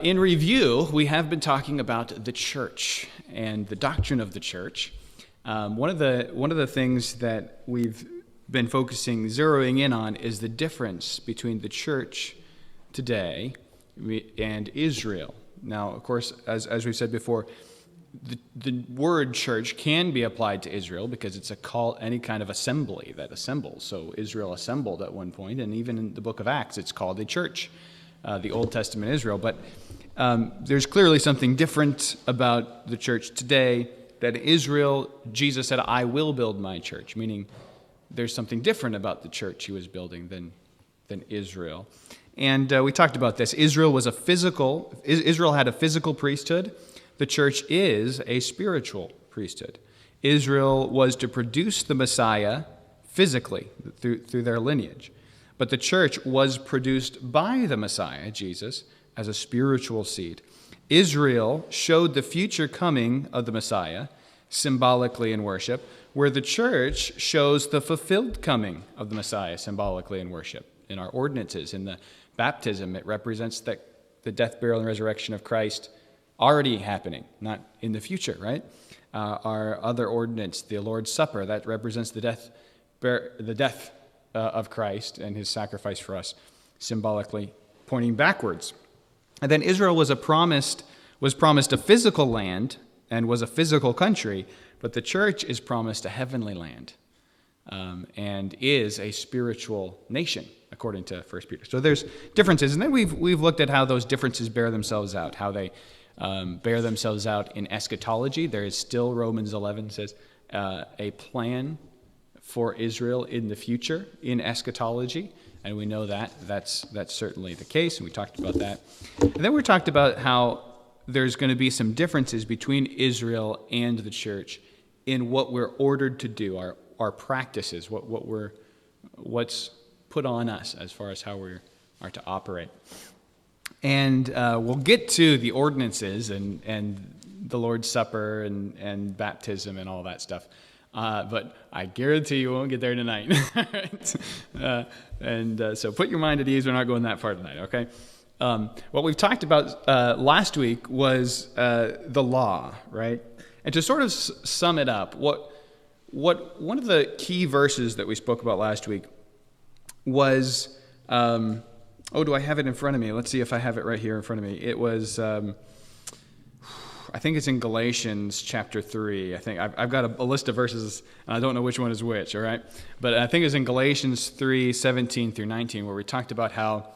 In review, we have been talking about the church and the doctrine of the church. One of the things that we've been zeroing in on is the difference between the church today and Israel. Now, of course, as we said before, the word church can be applied to Israel because it's any kind of assembly that assembles. So Israel assembled at one point, and even in the book of Acts, it's called a church, the Old Testament Israel. But there's clearly something different about the church today. That Israel, Jesus said, "I will build my church," meaning there's something different about the church he was building than Israel. And we talked about this. Israel had a physical priesthood. The church is a spiritual priesthood. Israel was to produce the Messiah physically through their lineage. But the church was produced by the Messiah, Jesus, as a spiritual seed. Israel showed the future coming of the Messiah symbolically in worship, where the church shows the fulfilled coming of the Messiah symbolically in worship. In our ordinances, in the baptism, it represents the death, burial, and resurrection of Christ already happening, not in the future, right? Our other ordinance, the Lord's Supper, that represents the death of Christ and his sacrifice for us, symbolically pointing backwards. And then Israel was promised a physical land and was a physical country, but the church is promised a heavenly land and is a spiritual nation, according to 1 Peter. So there's differences, and then we've looked at how those differences bear themselves out, how they bear themselves out in eschatology. There is still, Romans 11 says, a plan for Israel in the future in eschatology. And we know that's certainly the case, and we talked about that. And then we talked about how there's going to be some differences between Israel and the church in what we're ordered to do, our practices, what's put on us as far as how we are to operate. And we'll get to the ordinances and the Lord's Supper and baptism and all that stuff. But I guarantee you won't get there tonight. So put your mind at ease. We're not going that far tonight, okay? What we've talked about last week was the law, right? And to sort of sum it up, what one of the key verses that we spoke about last week was, do I have it in front of me? Let's see if I have it right here in front of me. It was... I think it's in Galatians chapter 3. I think I've got a list of verses, and I don't know which one is which, all right? But I think it's in Galatians 3, 17 through 19, where we talked about how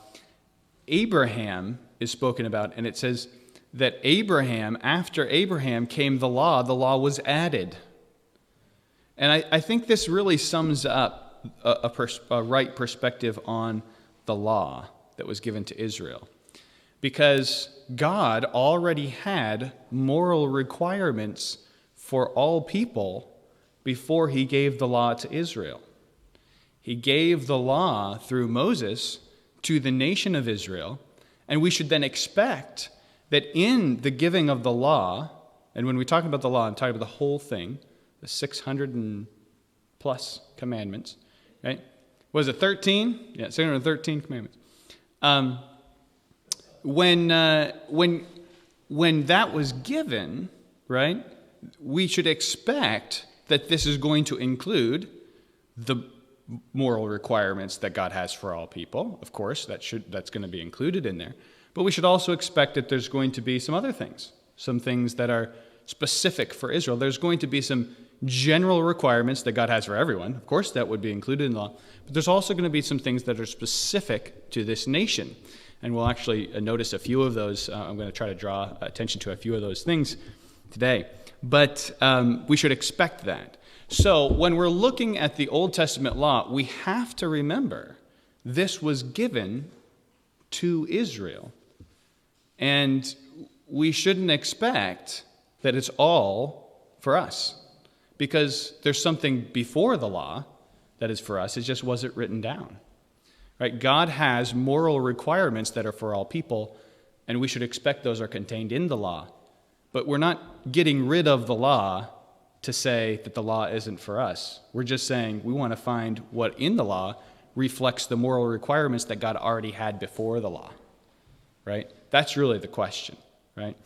Abraham is spoken about, and it says that after Abraham came the law was added. And I think this really sums up a right perspective on the law that was given to Israel. Because God already had moral requirements for all people before he gave the law to Israel. He gave the law through Moses to the nation of Israel, and we should then expect that in the giving of the law, and when we talk about the law, I'm talking about the whole thing, the 600 and plus commandments, right? Was it 13? Yeah, 613 commandments. When that was given, right, we should expect that this is going to include the moral requirements that God has for all people. Of course, that's going to be included in there. But we should also expect that there's going to be some other things, some things that are specific for Israel. There's going to be some general requirements that God has for everyone. Of course, that would be included in the law. But there's also going to be some things that are specific to this nation. And we'll actually notice a few of those. I'm going to try to draw attention to a few of those things today. But we should expect that. So when we're looking at the Old Testament law, we have to remember this was given to Israel. And we shouldn't expect that it's all for us. Because there's something before the law that is for us. It just wasn't written down. Right? God has moral requirements that are for all people, and we should expect those are contained in the law. But we're not getting rid of the law to say that the law isn't for us. We're just saying we want to find what in the law reflects the moral requirements that God already had before the law. Right? That's really the question, right?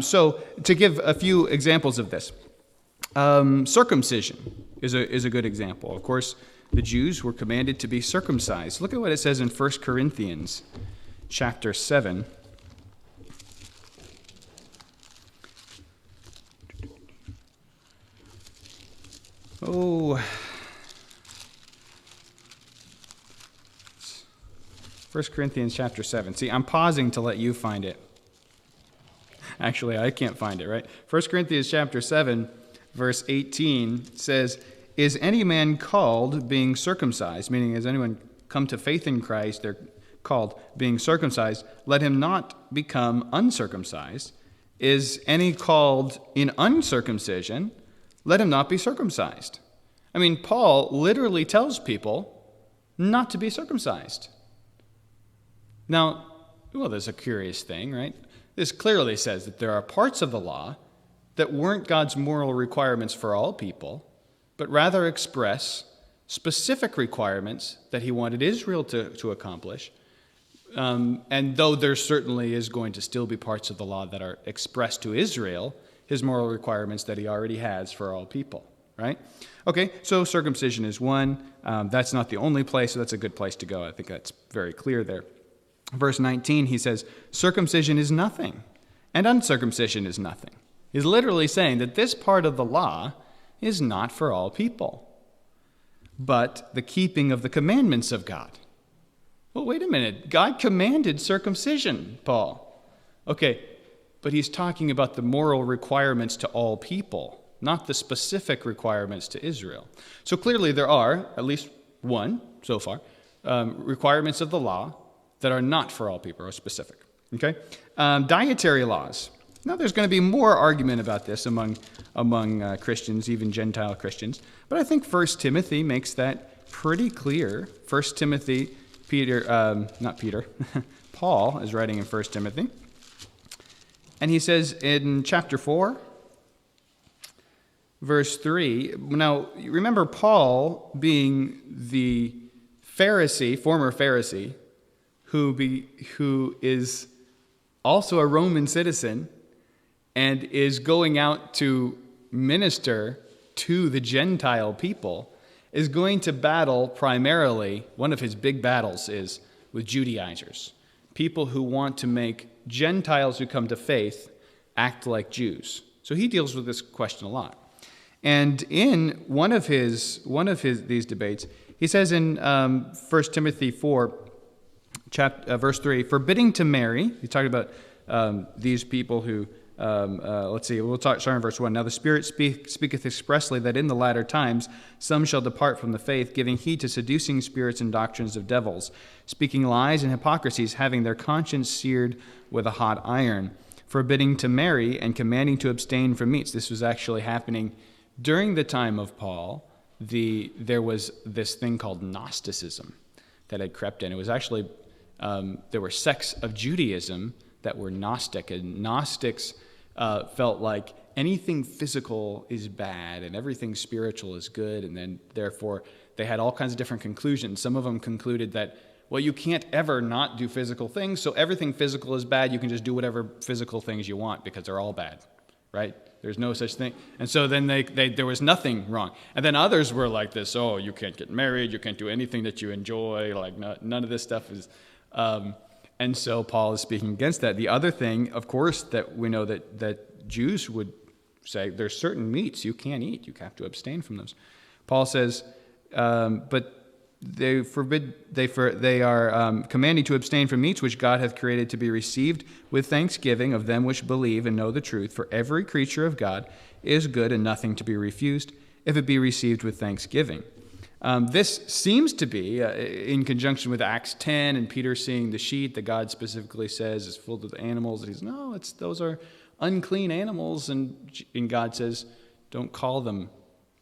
So to give a few examples of this, circumcision is a good example. Of course, the Jews were commanded to be circumcised. Look at what it says in 1 Corinthians chapter 7. Oh, 1 Corinthians chapter 7. See, I'm pausing to let you find it. Actually, I can't find it, right? 1 Corinthians chapter 7, verse 18 says, "Is any man called being circumcised?" Meaning, has anyone come to faith in Christ, they're called being circumcised. "Let him not become uncircumcised. Is any called in uncircumcision? Let him not be circumcised." I mean, Paul literally tells people not to be circumcised. Now, well, there's a curious thing, right? This clearly says that there are parts of the law that weren't God's moral requirements for all people, but rather express specific requirements that he wanted Israel to accomplish. And though there certainly is going to still be parts of the law that are expressed to Israel, his moral requirements that he already has for all people, right? Okay, so circumcision is one. That's not the only place, so that's a good place to go. I think that's very clear there. Verse 19, he says, "Circumcision is nothing, and uncircumcision is nothing." He's literally saying that this part of the law is not for all people, but the keeping of the commandments of God. Well, wait a minute. God commanded circumcision, Paul. Okay, but he's talking about the moral requirements to all people, not the specific requirements to Israel. So clearly there are, at least one so far, requirements of the law that are not for all people, or specific. Okay? Dietary laws. Now, there's going to be more argument about this among Christians, even Gentile Christians. But I think 1 Timothy makes that pretty clear. 1 Timothy, Paul is writing in 1 Timothy. And he says in chapter 4, verse 3, now, remember Paul being the Pharisee, former Pharisee, who is also a Roman citizen and is going out to minister to the Gentile people, is going to battle primarily, one of his big battles is with Judaizers, people who want to make Gentiles who come to faith act like Jews. So he deals with this question a lot. And in one of these debates, he says in 1 Timothy 4, verse 3, "Forbidding to marry," he's talking about these people who, we'll start in verse 1. "Now the Spirit speaketh expressly that in the latter times some shall depart from the faith, giving heed to seducing spirits and doctrines of devils, speaking lies and hypocrisies, having their conscience seared with a hot iron, forbidding to marry and commanding to abstain from meats." This was actually happening during the time of Paul. There was this thing called Gnosticism that had crept in. It was actually there were sects of Judaism that were Gnostic, and Gnostics felt like anything physical is bad and everything spiritual is good, and then therefore they had all kinds of different conclusions. Some of them concluded that, well, you can't ever not do physical things, so everything physical is bad. You can just do whatever physical things you want because they're all bad, right? There's no such thing. And so then there was nothing wrong. And then others were like this, oh, you can't get married, you can't do anything that you enjoy, like none of this stuff is... And so Paul is speaking against that. The other thing, of course, that we know that Jews would say, there's certain meats you can't eat. You have to abstain from those. Paul says, but they are commanding to abstain from meats which God hath created to be received with thanksgiving of them which believe and know the truth. For every creature of God is good and nothing to be refused, if it be received with thanksgiving. This seems to be in conjunction with Acts 10 and Peter seeing the sheet that God specifically says is full of animals. And he's, no, those are unclean animals. And God says, don't call them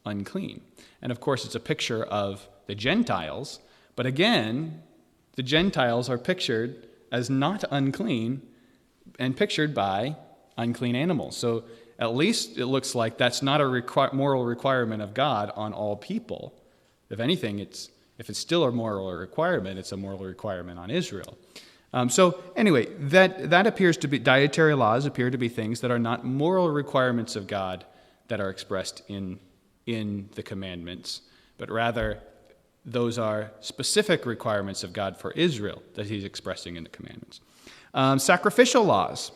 unclean. And of course, it's a picture of the Gentiles. But again, the Gentiles are pictured as not unclean and pictured by unclean animals. So at least it looks like that's not a moral requirement of God on all people. If anything, if it's still a moral requirement, it's a moral requirement on Israel. So anyway, that appears to be, dietary laws appear to be things that are not moral requirements of God that are expressed in the commandments, but rather those are specific requirements of God for Israel that he's expressing in the commandments. Sacrificial laws.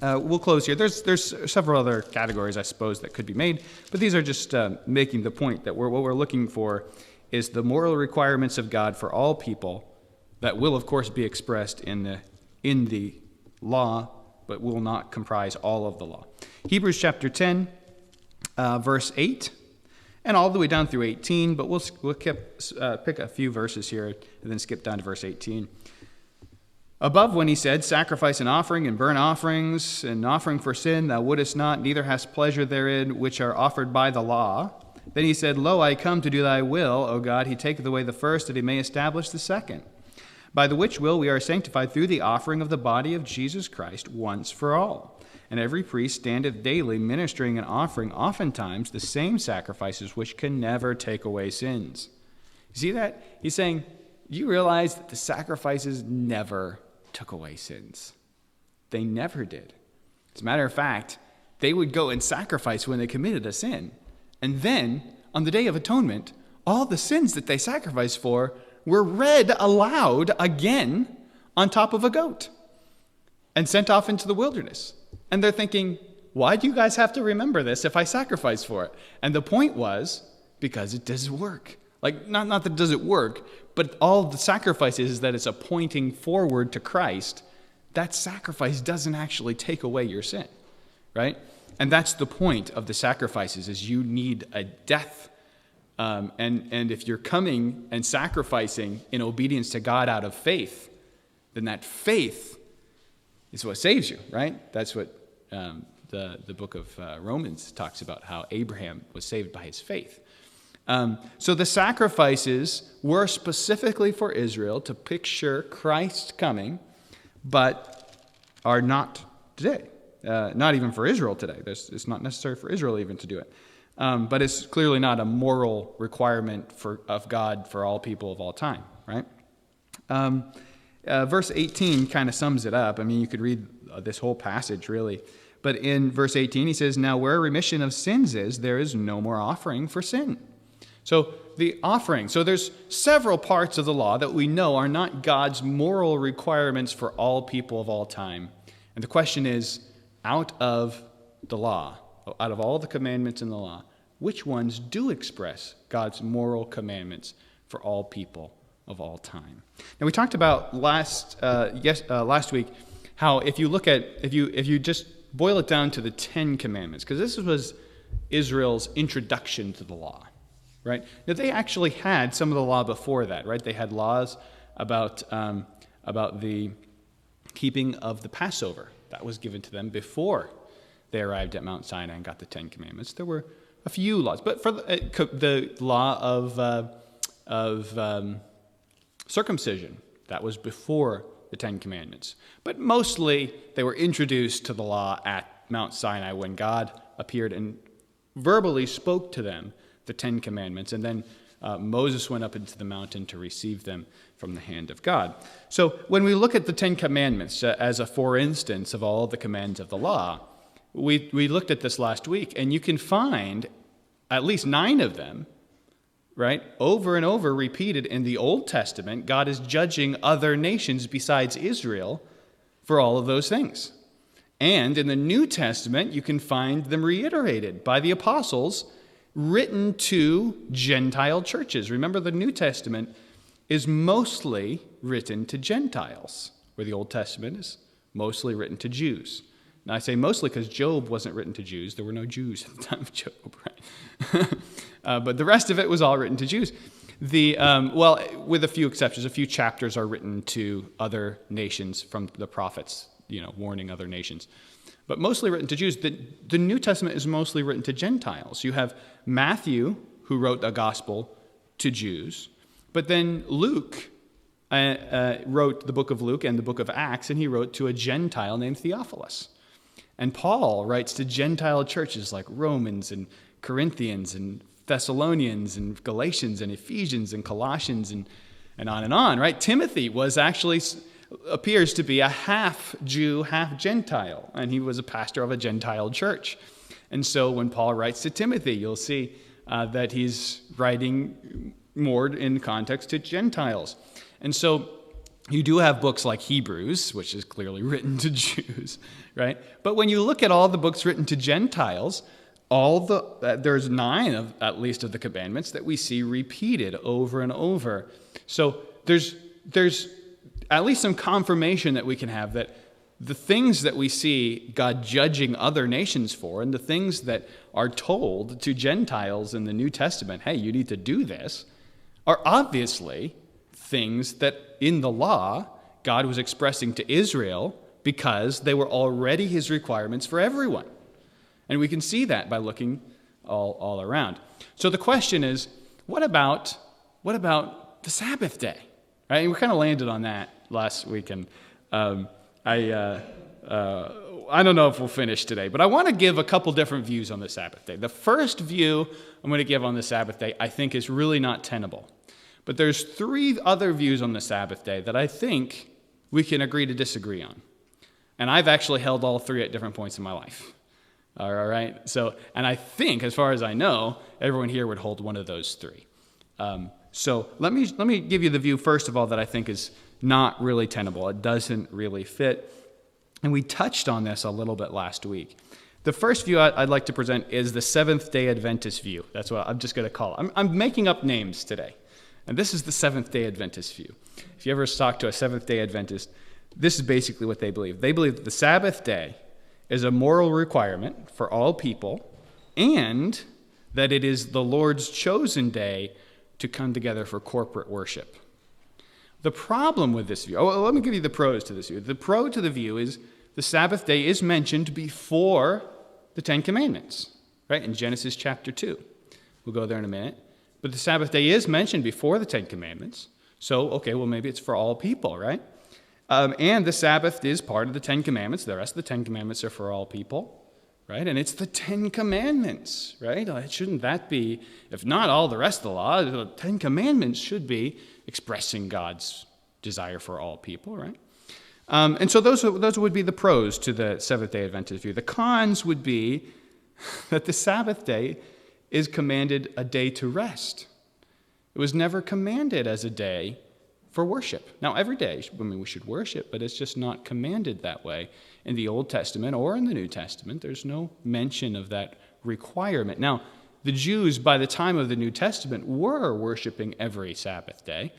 We'll close here. There's several other categories, I suppose, that could be made, but these are just making the point that what we're looking for is the moral requirements of God for all people that will, of course, be expressed in the law, but will not comprise all of the law. Hebrews chapter 10, verse 8, and all the way down through 18, but we'll pick a few verses here and then skip down to verse 18. Above, when he said, sacrifice and offering and burnt offerings and offering for sin thou wouldest not, neither hast pleasure therein, which are offered by the law. Then he said, Lo, I come to do thy will, O God. He taketh away the first, that he may establish the second. By the which will we are sanctified through the offering of the body of Jesus Christ once for all. And every priest standeth daily ministering and offering oftentimes the same sacrifices which can never take away sins. You see that? He's saying, you realize that the sacrifices never took away sins. They never did. As a matter of fact, they would go and sacrifice when they committed a sin. And then, on the Day of Atonement, all the sins that they sacrificed for were read aloud again on top of a goat and sent off into the wilderness. And they're thinking, why do you guys have to remember this if I sacrifice for it? And the point was, because it does work. Like, not that it doesn't work, but all the sacrifice is that it's a pointing forward to Christ. That sacrifice doesn't actually take away your sin, right? And that's the point of the sacrifices, is you need a death. And if you're coming and sacrificing in obedience to God out of faith, then that faith is what saves you, right? That's what the book of Romans talks about, how Abraham was saved by his faith. So the sacrifices were specifically for Israel to picture Christ coming, but are not today. Not even for Israel today. It's not necessary for Israel even to do it. But it's clearly not a moral requirement of God for all people of all time, right? Verse 18 kind of sums it up. I mean, you could read this whole passage, really. But in verse 18, he says, Now where remission of sins is, there is no more offering for sin. So the offering. So there's several parts of the law that we know are not God's moral requirements for all people of all time. And the question is, out of the law, out of all the commandments in the law, which ones do express God's moral commandments for all people of all time? Now we talked about last week how if you just boil it down to the 10 commandments, because this was Israel's introduction to the law, right? Now they actually had some of the law before that, right? They had laws about the keeping of the Passover. That was given to them before they arrived at Mount Sinai and got the 10 Commandments. There were a few laws, but for the law of circumcision, that was before the 10 Commandments. But mostly they were introduced to the law at Mount Sinai when God appeared and verbally spoke to them the 10 Commandments, and then Moses went up into the mountain to receive them from the hand of God. So when we look at the 10 Commandments as a for instance of all the commands of the law, we looked at this last week, and you can find at least 9 of them, right, over and over repeated in the Old Testament. God is judging other nations besides Israel for all of those things. And in the New Testament, you can find them reiterated by the apostles, written to Gentile churches. Remember, the New Testament is mostly written to Gentiles, where the Old Testament is mostly written to Jews. Now, I say mostly because Job wasn't written to Jews. There were no Jews at the time of Job, right? But the rest of it was all written to Jews. Well, with a few exceptions, a few chapters are written to other nations from the prophets, warning other nations. But mostly written to Jews. The New Testament is mostly written to Gentiles. You have Matthew, who wrote a gospel to Jews. But then Luke wrote the book of Luke and the book of Acts, and he wrote to a Gentile named Theophilus. And Paul writes to Gentile churches like Romans and Corinthians and Thessalonians and Galatians and Ephesians and Colossians and on, right? Timothy was actually appears to be a half Jew, half Gentile, and he was a pastor of a Gentile church. And so when Paul writes to Timothy, you'll see that he's writing more in context to Gentiles. And so you do have books like Hebrews, which is clearly written to Jews, right? But when you look at all the books written to Gentiles, there's 9 of at least of the commandments that we see repeated over and over. So there's at least some confirmation that we can have that the things that we see God judging other nations for, and the things that are told to Gentiles in the New Testament, hey, you need to do this, are obviously things that in the law God was expressing to Israel because they were already his requirements for everyone. And we can see that by looking all around. So the question is, what about the Sabbath day? Right? And we kind of landed on that last week, and I don't know if we'll finish today, but I want to give a couple different views on the Sabbath day. The first view I'm going to give on the Sabbath day I think is really not tenable. But there's 3 other views on the Sabbath day that I think we can agree to disagree on. And I've actually held all 3 at different points in my life. All right? So, and I think, as far as I know, everyone here would hold one of those 3. So let me give you the view, first of all, that I think is not really tenable. It doesn't really fit. And we touched on this a little bit last week. The first view I'd like to present is the Seventh-day Adventist view. That's what I'm just going to call it. I'm making up names today. And this is the Seventh-day Adventist view. If you ever talk to a Seventh-day Adventist, this is basically what they believe. They believe that the Sabbath day is a moral requirement for all people, and that it is the Lord's chosen day to come together for corporate worship. The problem with this view, let me give you the pros to this view. The pro to the view is the Sabbath day is mentioned before the 10 Commandments, right? In Genesis chapter 2. We'll go there in a minute. But the Sabbath day is mentioned before the 10 Commandments. So, okay, well, maybe it's for all people, right? And the Sabbath is part of the 10 Commandments. The rest of the 10 Commandments are for all people, right? And it's the 10 Commandments, right? Shouldn't that be, if not all the rest of the law, the 10 Commandments should be expressing God's desire for all people, right? And so those would be the pros to the Seventh-day Adventist view. The cons would be that the Sabbath day is commanded a day to rest. It was never commanded as a day for worship. Now, every day, we should worship, but it's just not commanded that way in the Old Testament or in the New Testament. There's no mention of that requirement. Now, the Jews, by the time of the New Testament, were worshiping every Sabbath day,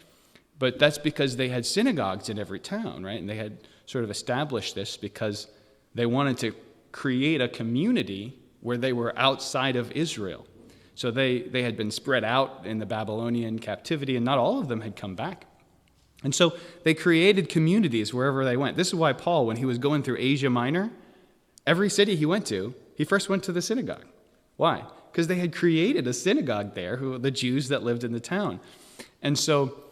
but that's because they had synagogues in every town, right? And they had sort of established this because they wanted to create a community where they were outside of Israel. So they had been spread out in the Babylonian captivity, and not all of them had come back. And so they created communities wherever they went. This is why Paul, when he was going through Asia Minor, every city he went to, he first went to the synagogue. Why? Because they had created a synagogue there, the Jews that lived in the town. And so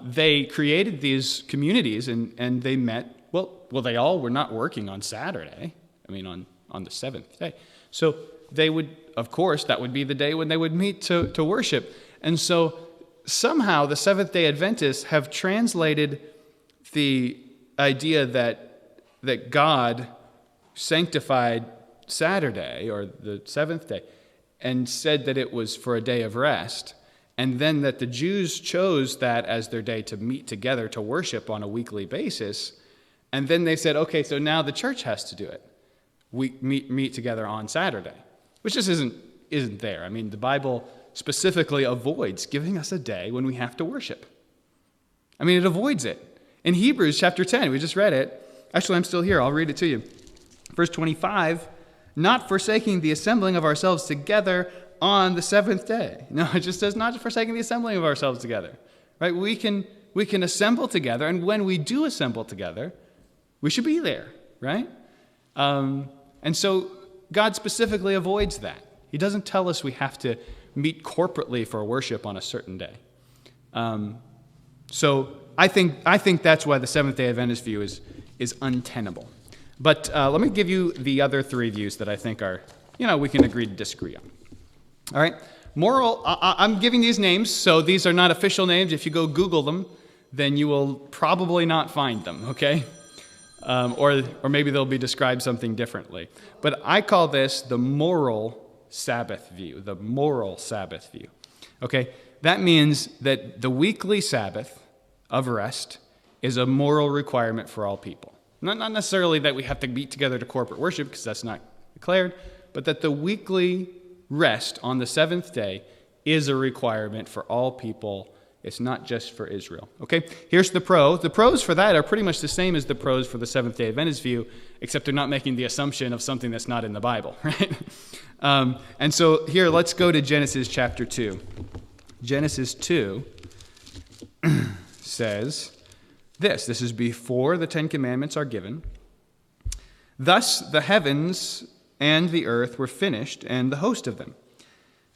they created these communities, and they met, well, they all were not working on Saturday, on the seventh day. So they would, of course, that would be the day when they would meet to worship. And so somehow the Seventh-day Adventists have translated the idea that God sanctified Saturday, or the seventh day, and said that it was for a day of rest, and then that the Jews chose that as their day to meet together to worship on a weekly basis, and then they said, okay, so now the church has to do it. We meet together on Saturday, which just isn't there. The Bible specifically avoids giving us a day when we have to worship. It avoids it. In Hebrews chapter 10, we just read it. Actually, I'm still here. I'll read it to you. Verse 25, not forsaking the assembling of ourselves together on the seventh day. No, it just says not forsaking the assembling of ourselves together. Right? We can assemble together, and when we do assemble together, we should be there, right? And so God specifically avoids that. He doesn't tell us we have to meet corporately for worship on a certain day. So I think that's why the Seventh-day Adventist view is untenable. But let me give you the other 3 views that I think are, we can agree to disagree on. All right? Moral, I'm giving these names, so these are not official names. If you go Google them, then you will probably not find them, okay? Or maybe they'll be described something differently. But I call this the moral Sabbath view, the moral Sabbath view. Okay? That means that the weekly Sabbath of rest is a moral requirement for all people. Not necessarily that we have to meet together to corporate worship, because that's not declared, but that the weekly rest on the seventh day is a requirement for all people. It's not just for Israel. Okay, here's the pro. The pros for that are pretty much the same as the pros for the Seventh-day Adventist view, except they're not making the assumption of something that's not in the Bible, right? And so here, let's go to Genesis chapter 2. Genesis 2 says this. This is before the Ten Commandments are given. Thus the heavens and the earth were finished, and the host of them.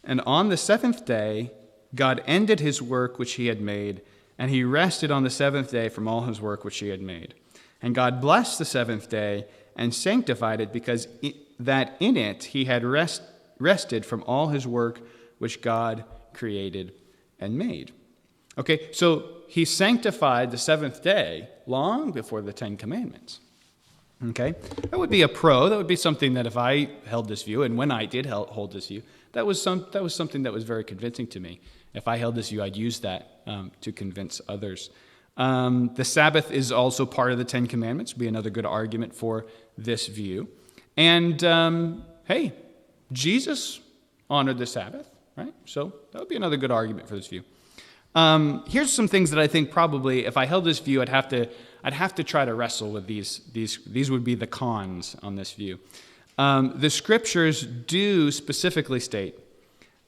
And on the seventh day, God ended his work which he had made, and he rested on the seventh day from all his work which he had made. And God blessed the seventh day and sanctified it, because that in it he had rested from all his work which God created and made. Okay, so he sanctified the seventh day long before the Ten Commandments. Okay, that would be a pro. That would be something that if I held this view, and when I did hold this view, that was something that was very convincing to me. If I held this view, I'd use that to convince others. The Sabbath is also part of the Ten Commandments. Would be another good argument for this view. And hey, Jesus honored the Sabbath, right? So that would be another good argument for this view. Here's some things that I think probably, if I held this view, I'd have to try to wrestle with these. These would be the cons on this view. The Scriptures do specifically state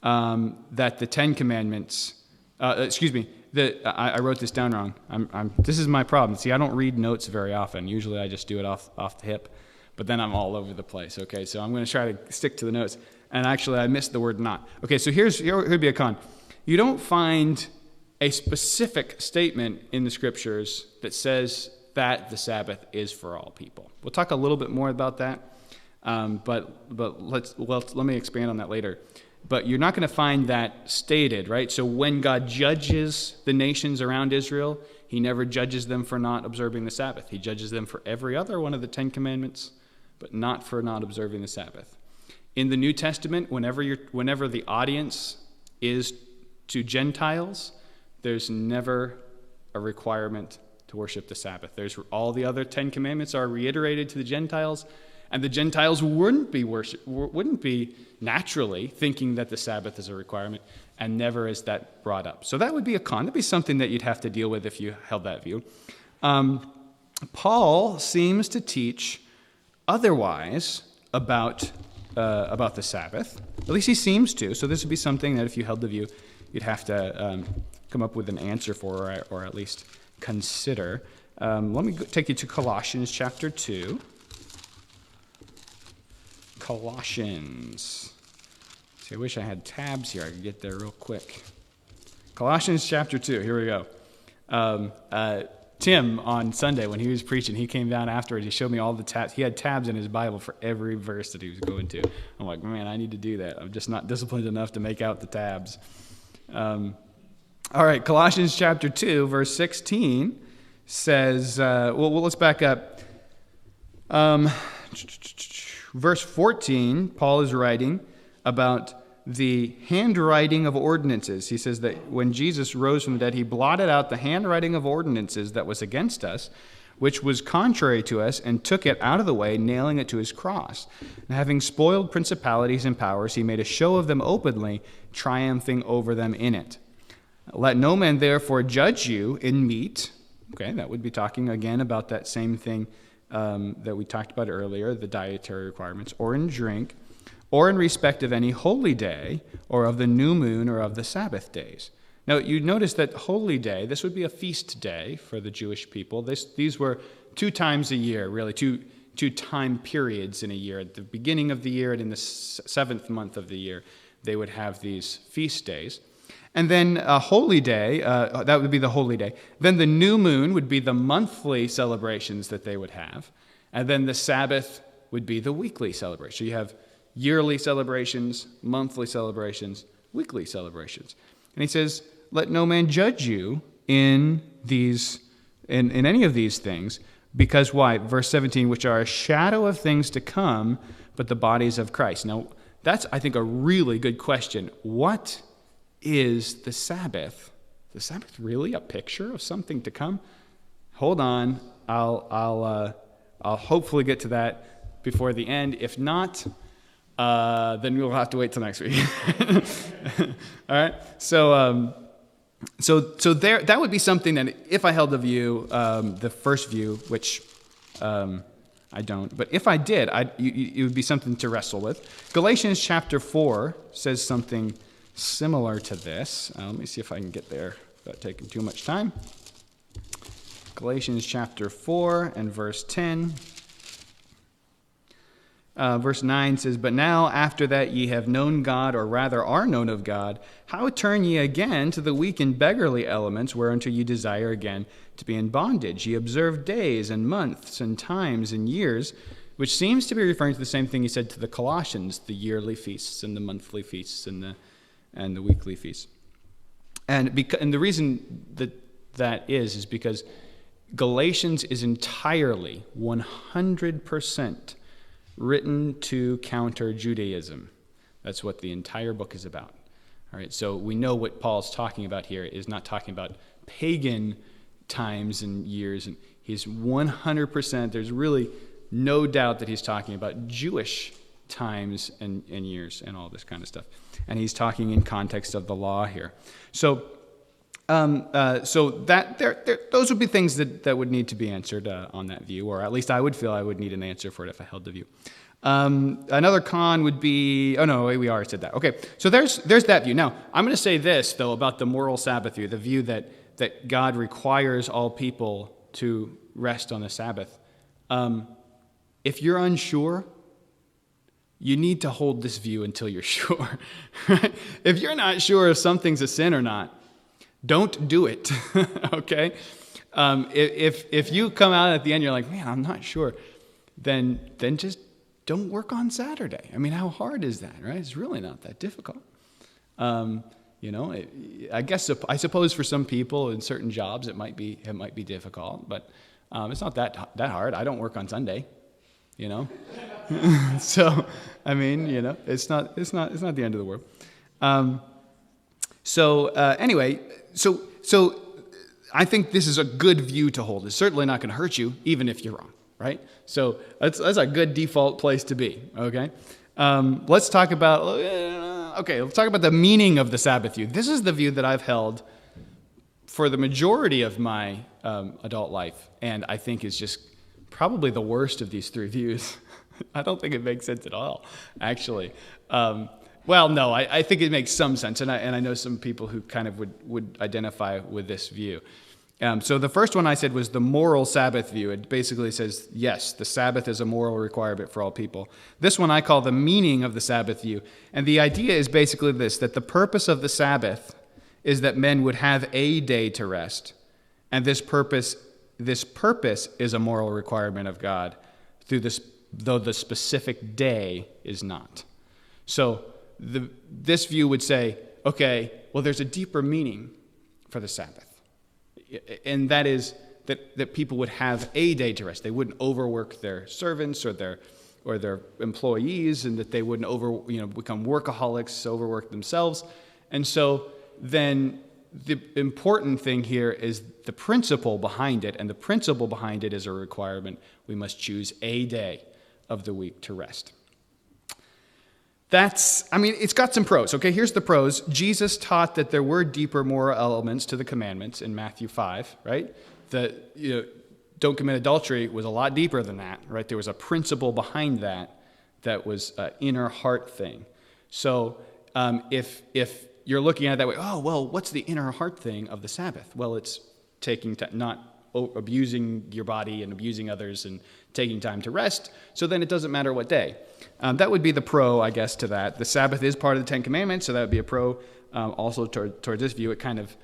that the Ten Commandments. I wrote this down wrong. This is my problem. See, I don't read notes very often. Usually, I just do it off the hip, but then I'm all over the place. Okay, so I'm going to try to stick to the notes. And actually, I missed the word "not." Okay, so here'd be a con. You don't find a specific statement in the Scriptures that says that the Sabbath is for all people. We'll talk a little bit more about that, but let me expand on that later. But you're not going to find that stated, right? So when God judges the nations around Israel, he never judges them for not observing the Sabbath. He judges them for every other one of the Ten Commandments, but not for not observing the Sabbath. In the New Testament, whenever the audience is to Gentiles, there's never a requirement to worship the Sabbath. All the other Ten Commandments are reiterated to the Gentiles, and the Gentiles wouldn't be naturally thinking that the Sabbath is a requirement, and never is that brought up. So that would be a con. That'd be something that you'd have to deal with if you held that view. Paul seems to teach otherwise about the Sabbath. At least he seems to. So this would be something that if you held the view, you'd have to come up with an answer for, or at least consider. Let me take you to Colossians chapter 2. Colossians. See, I wish I had tabs here. I could get there real quick. Colossians chapter 2. Here we go. Tim, on Sunday, when he was preaching, he came down afterwards. He showed me all the tabs. He had tabs in his Bible for every verse that he was going to. I'm like, man, I need to do that. I'm just not disciplined enough to make out the tabs. All right, Colossians chapter 2, verse 16 says, let's back up. Verse 14, Paul is writing about the handwriting of ordinances. He says that when Jesus rose from the dead, he blotted out the handwriting of ordinances that was against us, which was contrary to us, and took it out of the way, nailing it to his cross. And having spoiled principalities and powers, he made a show of them openly, triumphing over them in it. Let no man therefore judge you in meat. Okay, that would be talking again about that same thing that we talked about earlier, the dietary requirements, or in drink, or in respect of any holy day, or of the new moon, or of the Sabbath days. Now, you notice that holy day, this would be a feast day for the Jewish people. These were 2 times a year, really, two time periods in a year. At the beginning of the year and in the 7th month of the year, they would have these feast days. And then a holy day, that would be the holy day. Then the new moon would be the monthly celebrations that they would have. And then the Sabbath would be the weekly celebration. So you have yearly celebrations, monthly celebrations, weekly celebrations. And he says, let no man judge you in any of these things. Because why? Verse 17, which are a shadow of things to come, but the bodies of Christ. Now, that's, I think, a really good question. What is the Sabbath? The Sabbath really a picture of something to come? Hold on. I'll hopefully get to that before the end. If not, then we'll have to wait till next week. All right. So there, that would be something that if I held the view, the first view, which I don't, but if I did, it would be something to wrestle with. Galatians chapter 4 says something similar to this. Let me see if I can get there without taking too much time. Galatians chapter 4 and verse 10. Verse 9 says, but now after that ye have known God, or rather are known of God, how turn ye again to the weak and beggarly elements, whereunto ye desire again to be in bondage? Ye observe days and months and times and years, which seems to be referring to the same thing he said to the Colossians, the yearly feasts and the monthly feasts and the weekly feasts. And the reason that is because Galatians is entirely 100% written to counter Judaism. That's what the entire book is about. All right, so we know what Paul's talking about here is not talking about pagan times and years. And he's 100%, there's really no doubt that he's talking about Jewish times and years and all this kind of stuff. And he's talking in context of the law here. So those would be things that would need to be answered on that view, or at least I would feel I would need an answer for it if I held the view. Another con would be, oh no, we already said that. Okay, so there's that view. Now, I'm going to say this, though, about the moral Sabbath view, the view that God requires all people to rest on the Sabbath. If you're unsure, you need to hold this view until you're sure. Right? If you're not sure if something's a sin or not, don't do it, okay? If you come out at the end, you're like, man, I'm not sure, then just don't work on Saturday. I mean, how hard is that, right? It's really not that difficult. I suppose for some people in certain jobs it might be difficult, but it's not that hard. I don't work on Sunday, So, I mean, it's not the end of the world. Anyway, so I think this is a good view to hold. It's certainly not going to hurt you, even if you're wrong, right? So that's a good default place to be, okay? Let's talk about the meaning of the Sabbath view. This is the view that I've held for the majority of my adult life, and I think is just probably the worst of these three views. I don't think it makes sense at all, actually. Well, no, I think it makes some sense, and I know some people who kind of would identify with this view. So the first one I said was the moral Sabbath view. It basically says, yes, the Sabbath is a moral requirement for all people. This one I call the meaning of the Sabbath view. And the idea is basically this, that the purpose of the Sabbath is that men would have a day to rest. And this purpose is a moral requirement of God, though the specific day is not. So this view would say, okay, well, there's a deeper meaning for the Sabbath. And that is that people would have a day to rest. They wouldn't overwork their servants or their employees, and that they wouldn't become workaholics, overwork themselves. And so then the important thing here is the principle behind it, and the principle behind it is a requirement. We must choose a day of the week to rest. It's got some pros. Okay, here's the pros. Jesus taught that there were deeper moral elements to the commandments in Matthew 5, right? Don't commit adultery was a lot deeper than that, right? There was a principle behind that was an inner heart thing. So if you're looking at it that way, oh, well, what's the inner heart thing of the Sabbath? Well, it's not abusing your body and abusing others and taking time to rest, so then it doesn't matter what day. That would be the pro, I guess, to that. The Sabbath is part of the Ten Commandments, so that would be a pro also toward this view. It kind of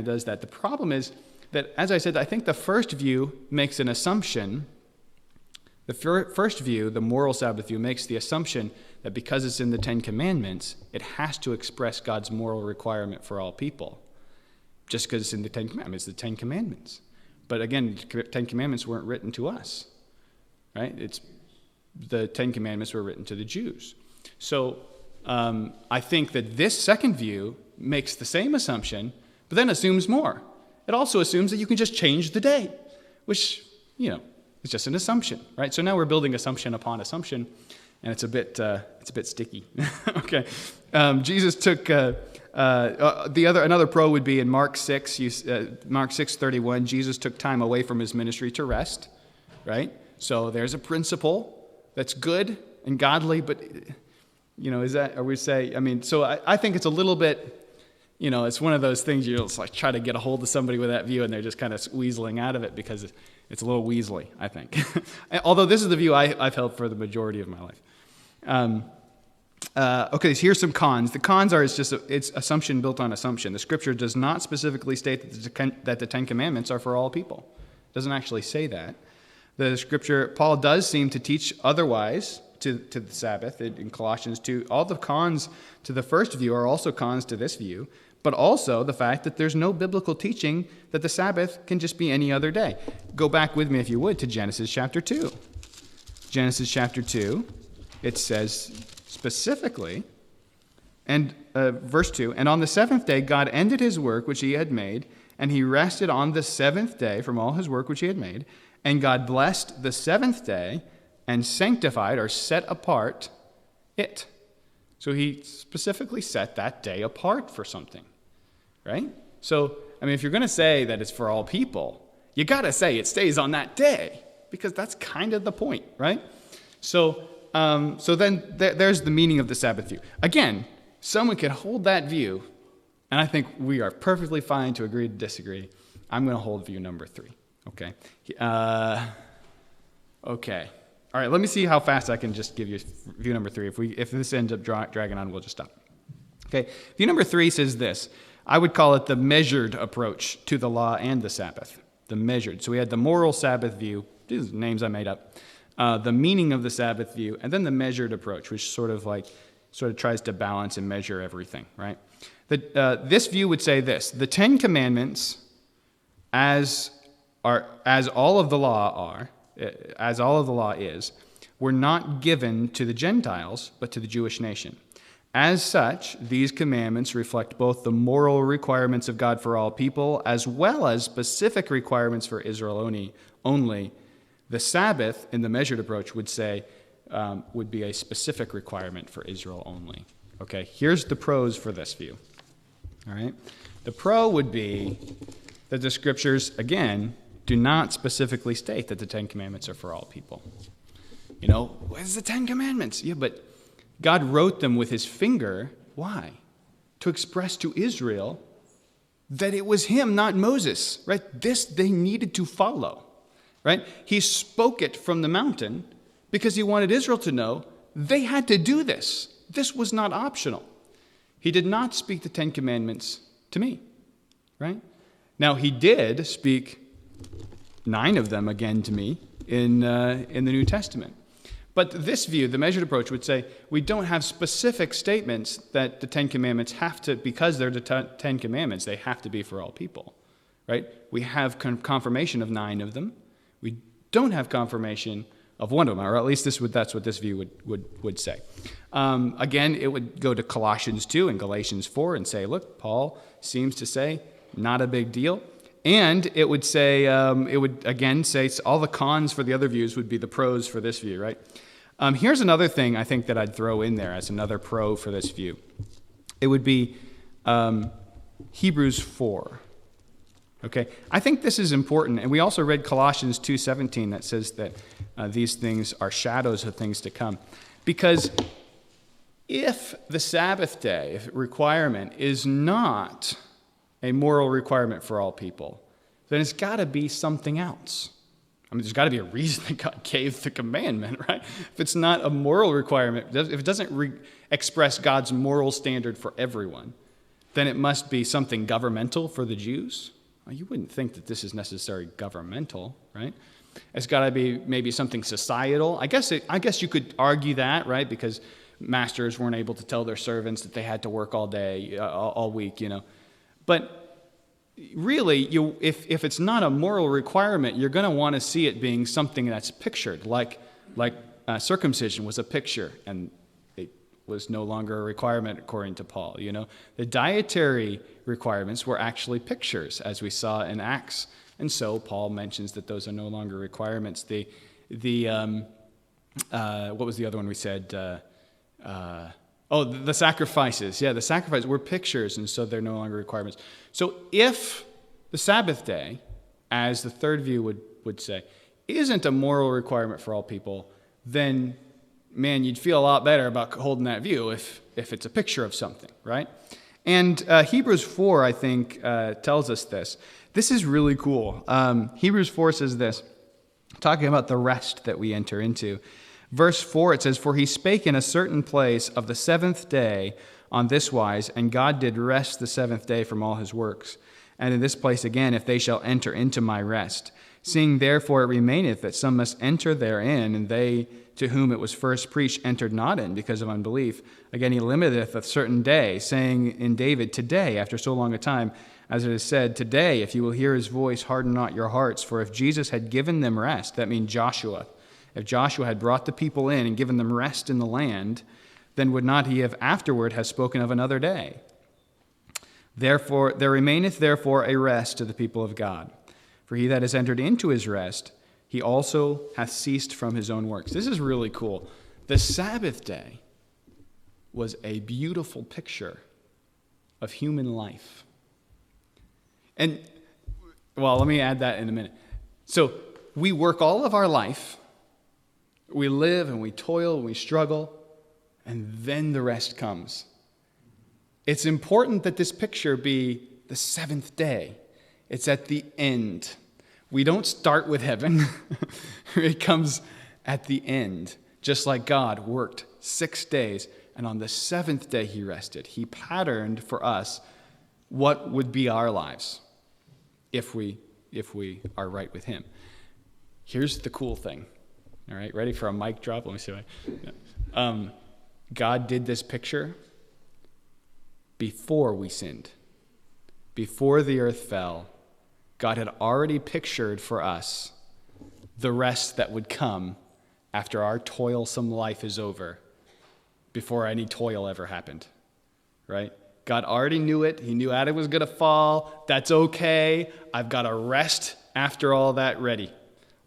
does that. The problem is that, as I said, I think the first view makes an assumption. The first view, the moral Sabbath view, makes the assumption that because it's in the Ten Commandments, it has to express God's moral requirement for all people. just because it's in the Ten Commandments. The Ten Commandments. But again, the Ten Commandments weren't written to us, right? The Ten Commandments were written to the Jews. So I think that this second view makes the same assumption, but then assumes more. It also assumes that you can just change the day, which, is just an assumption, right? So now we're building assumption upon assumption, and it's a bit sticky. Okay, Jesus took another pro would be in Mark 6. Mark 6:31. Jesus took time away from his ministry to rest, right? So there's a principle that's good and godly, but I think it's a little bit. It's one of those things you just like try to get a hold of somebody with that view, and they're just kind of weaseling out of it because it's a little weaselly, I think. Although this is the view I've held for the majority of my life. Okay, so here's some cons. The cons are it's assumption built on assumption. The Scripture does not specifically state that the Ten Commandments are for all people. It doesn't actually say that. The Scripture, Paul does seem to teach otherwise to the Sabbath in Colossians 2. All the cons to the first view are also cons to this view, but also the fact that there's no biblical teaching that the Sabbath can just be any other day. Go back with me, if you would, to Genesis chapter 2. Genesis chapter 2, it says specifically, and verse 2, and on the seventh day God ended his work which he had made, and he rested on the seventh day from all his work which he had made, and God blessed the seventh day and sanctified or set apart it. So he specifically set that day apart for something, right? So, if you're going to say that it's for all people, you got to say it stays on that day, because that's kind of the point, right? So then there's the meaning of the Sabbath view. Again, someone can hold that view, and I think we are perfectly fine to agree to disagree. I'm going to hold view number 3, okay? Okay. All right, let me see how fast I can just give you view number 3. If this ends up dragging on, we'll just stop. Okay, view number 3 says this. I would call it the measured approach to the law and the Sabbath. The measured. So we had the moral Sabbath view. These are names I made up. The meaning of the Sabbath view, and then the measured approach, which sort of tries to balance and measure everything, right? This view would say this: the Ten Commandments, as all of the law is, were not given to the Gentiles, but to the Jewish nation. As such, these commandments reflect both the moral requirements of God for all people, as well as specific requirements for Israel only. The Sabbath, in the measured approach, would be a specific requirement for Israel only. Okay, here's the pros for this view. All right, the pro would be that the Scriptures, again, do not specifically state that the Ten Commandments are for all people. Where's the Ten Commandments? Yeah, but God wrote them with his finger. Why? To express to Israel that it was him, not Moses, right? This they needed to follow, right? He spoke it from the mountain because he wanted Israel to know they had to do this. This was not optional. He did not speak the Ten Commandments to me, right? Now, he did speak 9 of them again to me in the New Testament. But this view, the measured approach, would say we don't have specific statements that the Ten Commandments have to, because they're the Ten Commandments, they have to be for all people, right? We have confirmation of 9 of them. We don't have confirmation of one of them, or at least that's what this view would say. Again, it would go to Colossians 2 and Galatians 4 and say, look, Paul seems to say, not a big deal. And it would say, all the cons for the other views would be the pros for this view, right? Here's another thing I think that I'd throw in there as another pro for this view. It would be Hebrews 4. Okay, I think this is important, and we also read Colossians 2:17 that says that these things are shadows of things to come. Because if the Sabbath day requirement is not a moral requirement for all people, then it's got to be something else. There's got to be a reason that God gave the commandment, right? If it's not a moral requirement, if it doesn't express God's moral standard for everyone, then it must be something governmental for the Jews. Well, you wouldn't think that this is necessarily governmental, right? It's got to be maybe something societal. I guess you could argue that, right? Because masters weren't able to tell their servants that they had to work all day, all week, But really, if it's not a moral requirement, you're going to want to see it being something that's pictured, like circumcision was a picture, and it was no longer a requirement according to Paul. The dietary requirements were actually pictures, as we saw in Acts, and so Paul mentions that those are no longer requirements. What was the other one we said? The sacrifices. Yeah, the sacrifices were pictures, and so they're no longer requirements. So if the Sabbath day, as the third view would say, isn't a moral requirement for all people, then, man, you'd feel a lot better about holding that view if it's a picture of something, right? And Hebrews 4, I think, tells us this. This is really cool. Hebrews 4 says this, talking about the rest that we enter into. Verse 4, it says, "For he spake in a certain place of the seventh day on this wise, and God did rest the seventh day from all his works. And in this place again, if they shall enter into my rest. Seeing therefore it remaineth that some must enter therein, and they to whom it was first preached entered not in because of unbelief. Again he limiteth a certain day, saying in David, Today, after so long a time, as it is said, Today, if you will hear his voice, harden not your hearts. For if Jesus had given them rest," that means Joshua, "if Joshua had brought the people in and given them rest in the land, then would not he have afterward have spoken of another day? Therefore, there remaineth therefore a rest to the people of God. For he that has entered into his rest, he also hath ceased from his own works." This is really cool. The Sabbath day was a beautiful picture of human life. And, well, let me add that in a minute. So, we work all of our life, we live and we toil and we struggle, and then the rest comes. It's important that this picture be the seventh day. It's at the end. We don't start with heaven. It comes at the end. Just like God worked 6 days, and on the seventh day he rested. He patterned for us what would be our lives if we are right with him. Here's the cool thing. All right, ready for a mic drop? Let me see. God did this picture before we sinned. Before the earth fell, God had already pictured for us the rest that would come after our toilsome life is over, before any toil ever happened, right? God already knew it. He knew Adam was going to fall. That's okay. I've got a rest after all that ready.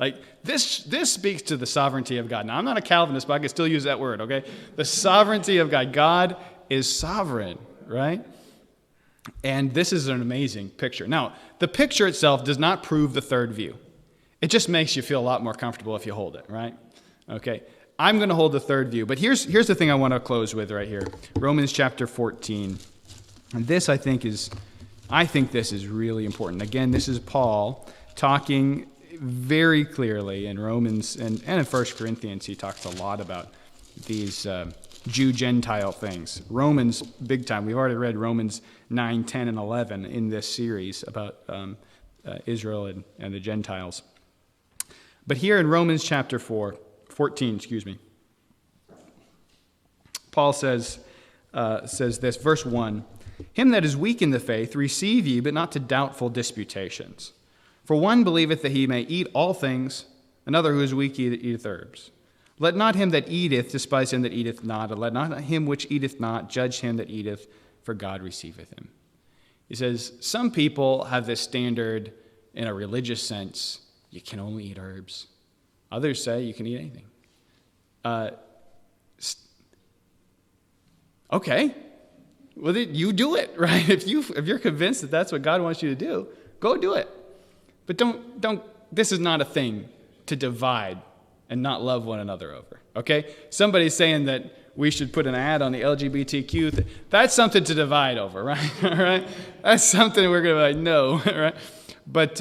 Like, this speaks to the sovereignty of God. Now, I'm not a Calvinist, but I can still use that word, okay? The sovereignty of God. God is sovereign, right? And this is an amazing picture. Now, the picture itself does not prove the third view. It just makes you feel a lot more comfortable if you hold it, right? Okay. I'm going to hold the third view, but here's the thing I want to close with right here. Romans chapter 14. And this, I think this is really important. Again, this is Paul talking very clearly in Romans and in 1 Corinthians. He talks a lot about these Jew-Gentile things. Romans, big time. We've already read Romans 9, 10, and 11 in this series about Israel and the Gentiles. But here in Romans chapter 14, Paul says this, verse 1, "Him that is weak in the faith receive ye, but not to doubtful disputations. For one believeth that he may eat all things, another who is weak eateth herbs. Let not him that eateth despise him that eateth not, and let not him which eateth not judge him that eateth, for God receiveth him." He says, some people have this standard in a religious sense, you can only eat herbs. Others say you can eat anything. Okay, well, you do it, right? If you're convinced that that's what God wants you to do, go do it. But don't. This is not a thing to divide and not love one another over. Okay, somebody's saying that we should put an ad on the LGBTQ. That's something to divide over, right? All right, that's something we're gonna be like, no, right? But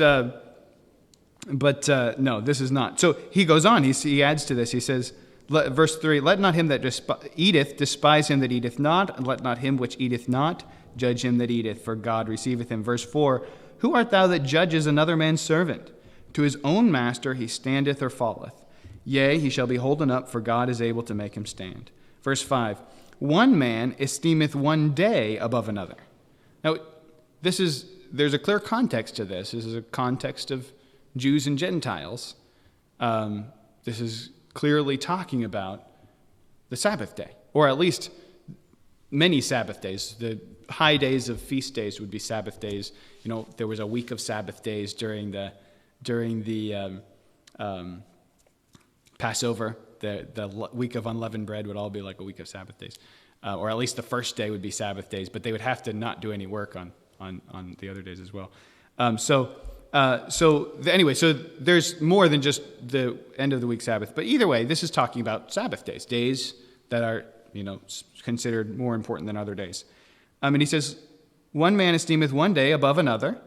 no, this is not. So he goes on. He adds to this. He says, verse 3, "Let not him that eateth despise him that eateth not, and let not him which eateth not judge him that eateth, for God receiveth him." Verse 4, "Who art thou that judges another man's servant? To his own master he standeth or falleth. Yea, he shall be holden up, for God is able to make him stand." Verse 5, "One man esteemeth one day above another." Now, this is there's a clear context to this. This is a context of Jews and Gentiles. This is clearly talking about the Sabbath day, or at least many Sabbath days. The high days of feast days would be Sabbath days. There was a week of Sabbath days during the Passover. The week of unleavened bread would all be like a week of Sabbath days, or at least the first day would be Sabbath days. But they would have to not do any work on the other days as well. So there's more than just the end of the week Sabbath. But either way, this is talking about Sabbath days that are considered more important than other days. And he says, one man esteemeth one day above another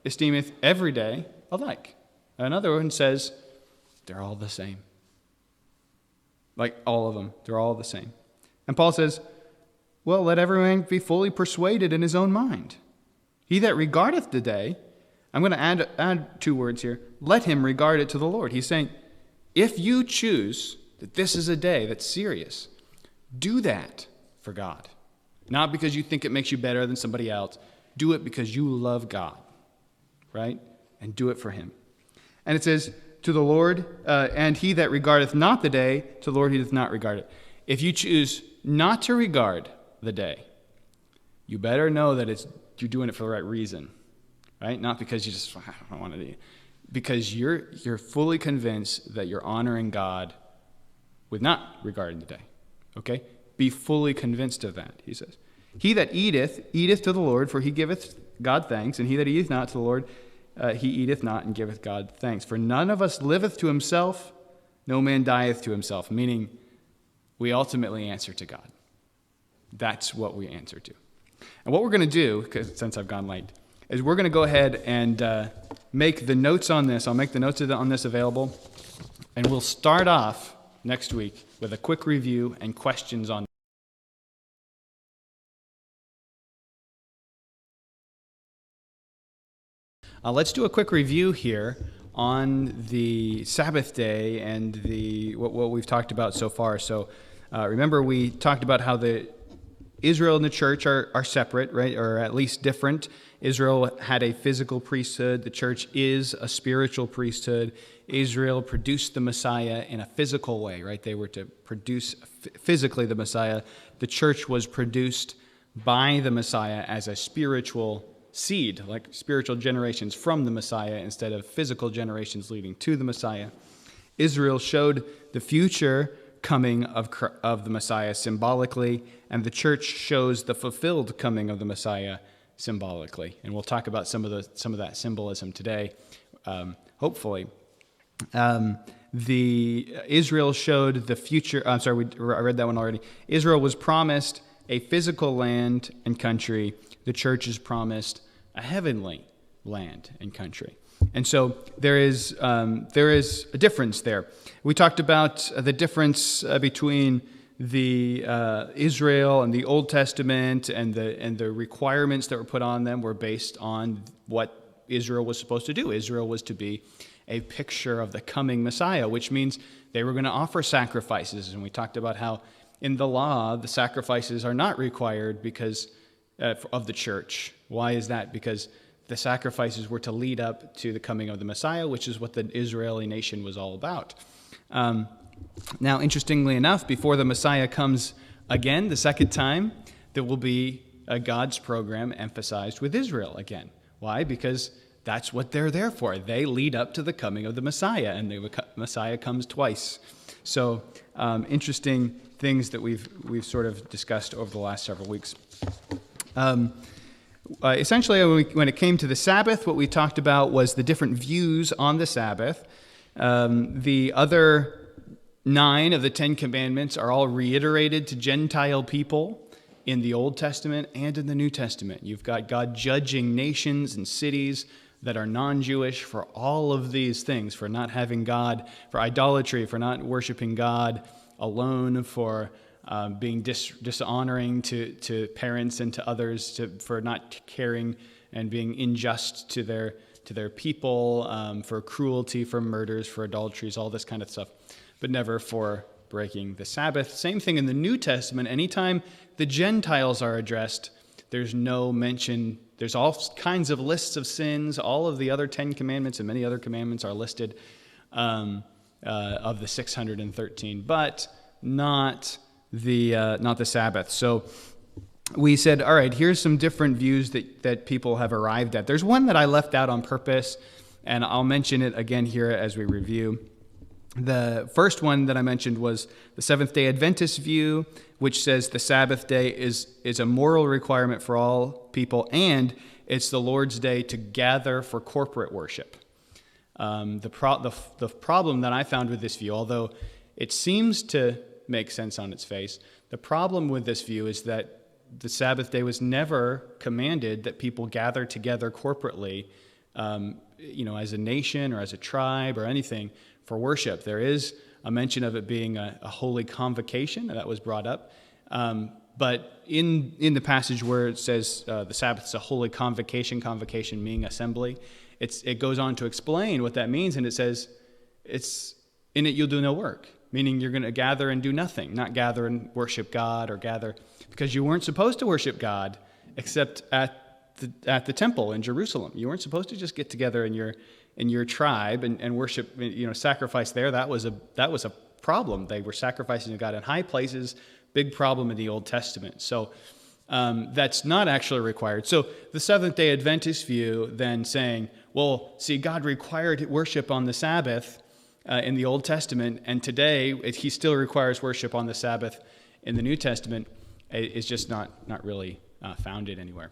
esteemeth every day alike. Another one says, they're all the same. Like all of them, they're all the same. And Paul says, well, let every man be fully persuaded in his own mind. He that regardeth the day, I'm going to add two words here, let him regard it to the Lord. He's saying, if you choose that this is a day that's serious, do that for God. Not because you think it makes you better than somebody else. Do it because you love God, right? And do it for him. And it says, to the Lord, and he that regardeth not the day, to the Lord he doth not regard it. If you choose not to regard the day, you better know that you're doing it for the right reason, right? Not because you just, I don't want to do it. Because you're fully convinced that you're honoring God with not regarding the day, okay? Be fully convinced of that, he says. He that eateth to the Lord, for he giveth God thanks, and he that eateth not to the Lord, he eateth not and giveth God thanks. For none of us liveth to himself, no man dieth to himself, meaning we ultimately answer to God. That's what we answer to. And what we're going to do, because since I've gone late, is we're going to go ahead and make the notes on this. I'll make the notes on this available, and we'll start off next week with a quick review and questions on. Let's do a quick review here on the Sabbath day and what we've talked about so far. So remember, we talked about how Israel and the church are separate, right, or at least different. Israel had a physical priesthood. The church is a spiritual priesthood. Israel produced the Messiah in a physical way, right? They were to produce physically the Messiah. The church was produced by the Messiah as a spiritual seed, like spiritual generations from the Messiah instead of physical generations leading to the Messiah. Israel showed the future coming of the Messiah symbolically, and the church shows the fulfilled coming of the Messiah symbolically. And we'll talk about some of that symbolism today, hopefully. Israel showed the future. I read that one already. Israel was promised a physical land and country. The church is promised a heavenly land and country. And so there is a difference there. We talked about the difference between the Israel and the Old Testament, and the requirements that were put on them were based on what Israel was supposed to do. Israel was to be a picture of the coming Messiah, which means they were going to offer sacrifices. And we talked about how in the law, the sacrifices are not required because of the church. Why is that? Because the sacrifices were to lead up to the coming of the Messiah, which is what the Israeli nation was all about. Now, interestingly enough, before the Messiah comes again, the second time, there will be a God's program emphasized with Israel again. Why? Because that's what they're there for. They lead up to the coming of the Messiah, and the Messiah comes twice. So, interesting things that we've sort of discussed over the last several weeks. Essentially, when it came to the Sabbath, what we talked about was the different views on the Sabbath. The other 9 of the 10 commandments are all reiterated to Gentile people in the Old Testament and in the New Testament. You've got God judging nations and cities that are non-Jewish for all of these things, for not having God, for idolatry, for not worshiping God alone, for being dishonoring to parents and to others, for not caring and being unjust to their people, for cruelty, for murders, for adulteries, all this kind of stuff, but never for breaking the Sabbath. Same thing in the New Testament. Anytime the Gentiles are addressed, there's no mention There's all kinds of lists of sins. All of the other 10 commandments and many other commandments are listed of the 613, but not the Sabbath. So we said, all right, here's some different views that people have arrived at. There's one that I left out on purpose, and I'll mention it again here as we review. The first one that I mentioned was the Seventh-day Adventist view, which says the Sabbath day is a moral requirement for all people, and it's the Lord's day to gather for corporate worship. The problem that I found with this view, although it seems to make sense on its face, the problem with this view is that the Sabbath day was never commanded that people gather together corporately, as a nation or as a tribe or anything for worship. There is a mention of it being a holy convocation that was brought up, but in the passage where it says the Sabbath is a holy convocation meaning assembly, it goes on to explain what that means, and it says it's in it you'll do no work, meaning you're going to gather and do nothing, not gather and worship God or gather, because you weren't supposed to worship God except at the temple in Jerusalem. You weren't supposed to just get together in your tribe and worship, sacrifice there. That was a problem. They were sacrificing to God in high places, big problem in the Old Testament. So that's not actually required. So the Seventh-day Adventist view then saying, well, see, God required worship on the Sabbath in the Old Testament, and today he still requires worship on the Sabbath in the New Testament, is just not really founded anywhere.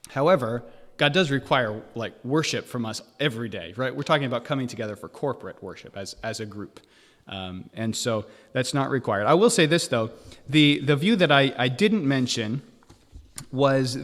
However, God does require worship from us every day, right? We're talking about coming together for corporate worship as a group. And so that's not required. I will say this, though. The view that I didn't mention was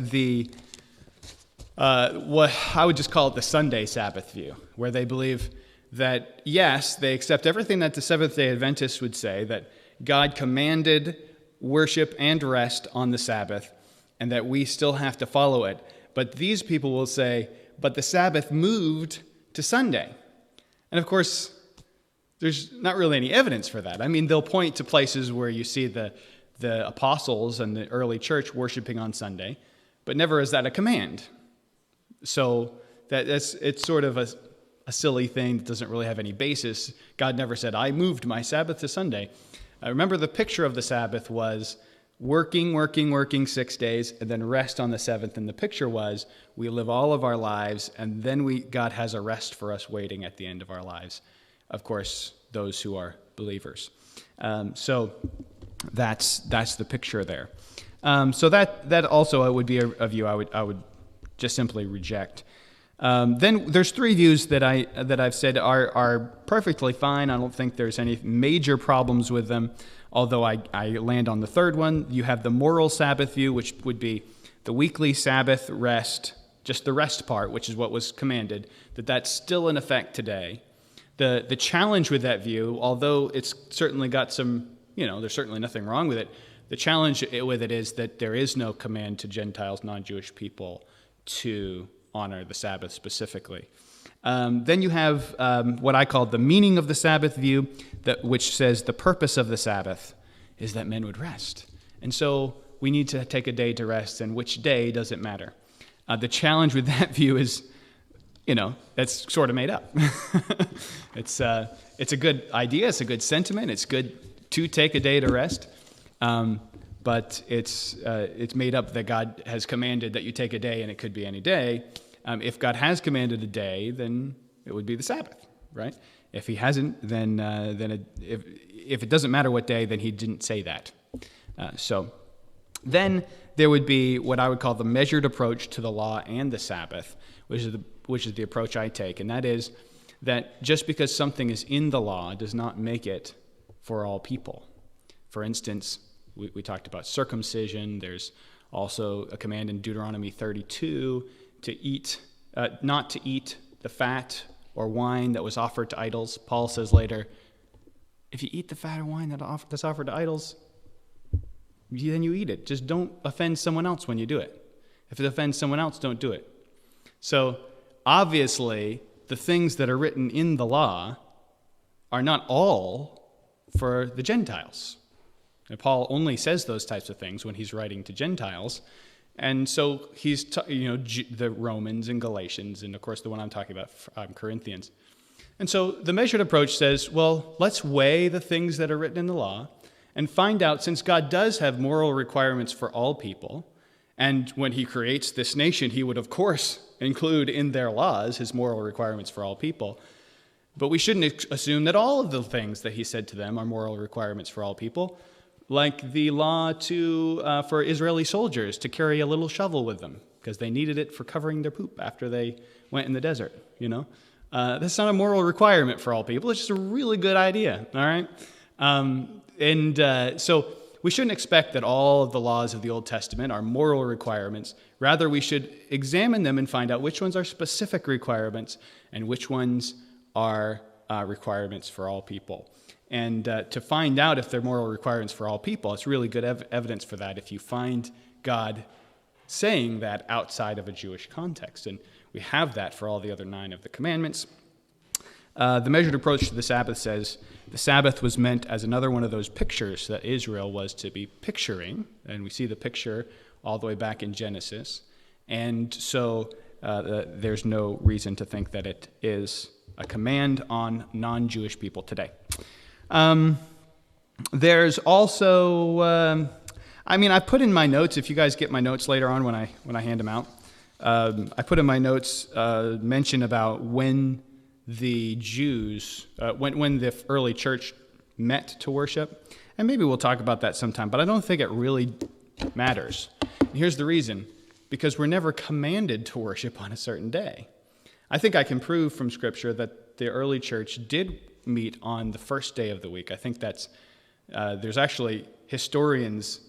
what I would just call it the Sunday Sabbath view, where they believe that, yes, they accept everything that the Seventh-day Adventists would say, that God commanded worship and rest on the Sabbath, and that we still have to follow it. But these people will say, but the Sabbath moved to Sunday. And of course, there's not really any evidence for that. I mean, they'll point to places where you see the apostles and the early church worshiping on Sunday, but never is that a command. So it's sort of a silly thing that doesn't really have any basis. God never said, I moved my Sabbath to Sunday. I remember the picture of the Sabbath was working 6 days, and then rest on the seventh. And the picture was we live all of our lives, and then God has a rest for us waiting at the end of our lives. Of course, those who are believers. So that's the picture there. So that also would be a view I would just simply reject. Then there's three views that I've said are perfectly fine. I don't think there's any major problems with them, although I land on the third one. You have the moral Sabbath view, which would be the weekly Sabbath rest, just the rest part, which is what was commanded, that's still in effect today. The challenge with that view, although it's certainly got some, there's certainly nothing wrong with it, the challenge with it is that there is no command to Gentiles, non-Jewish people, to honor the Sabbath specifically. Then you have what I call the meaning of the Sabbath view, which says the purpose of the Sabbath is that men would rest. And so we need to take a day to rest, and which day doesn't matter. The challenge with that view is, that's sort of made up. It's a good idea, it's a good sentiment, it's good to take a day to rest, but it's made up that God has commanded that you take a day, and it could be any day. If God has commanded a day, then it would be the Sabbath, right? If he hasn't, then if it doesn't matter what day, then he didn't say that. So then there would be what I would call the measured approach to the law and the Sabbath, which is the approach I take, and that is that just because something is in the law does not make it for all people. For instance, we talked about circumcision. There's also a command in Deuteronomy 32 not to eat the fat or wine that was offered to idols. Paul says later, if you eat the fat or wine that's offered to idols, then you eat it. Just don't offend someone else when you do it. If it offends someone else, don't do it. So obviously, the things that are written in the law are not all for the Gentiles. And Paul only says those types of things when he's writing to Gentiles, And so he's, the Romans and Galatians, and of course the one I'm talking about, Corinthians. And so the measured approach says, well, let's weigh the things that are written in the law and find out, since God does have moral requirements for all people, and when he creates this nation, he would, of course, include in their laws his moral requirements for all people. But we shouldn't assume that all of the things that he said to them are moral requirements for all people, like the law for Israeli soldiers to carry a little shovel with them because they needed it for covering their poop after they went in the desert, That's not a moral requirement for all people. It's just a really good idea, all right? So we shouldn't expect that all of the laws of the Old Testament are moral requirements. Rather, we should examine them and find out which ones are specific requirements and which ones are requirements for all people. And to find out if they're moral requirements for all people, it's really good evidence for that if you find God saying that outside of a Jewish context. And we have that for all the other 9 of the commandments. The measured approach to the Sabbath says the Sabbath was meant as another one of those pictures that Israel was to be picturing. And we see the picture all the way back in Genesis. And so there's no reason to think that it is a command on non-Jewish people today. There's also, I put in my notes, if you guys get my notes later on when I hand them out, I put in my notes mention about when the Jews, when the early church met to worship, and maybe we'll talk about that sometime, but I don't think it really matters. And here's the reason, because we're never commanded to worship on a certain day. I think I can prove from Scripture that the early church did meet on the first day of the week. I think that's, there's actually historians,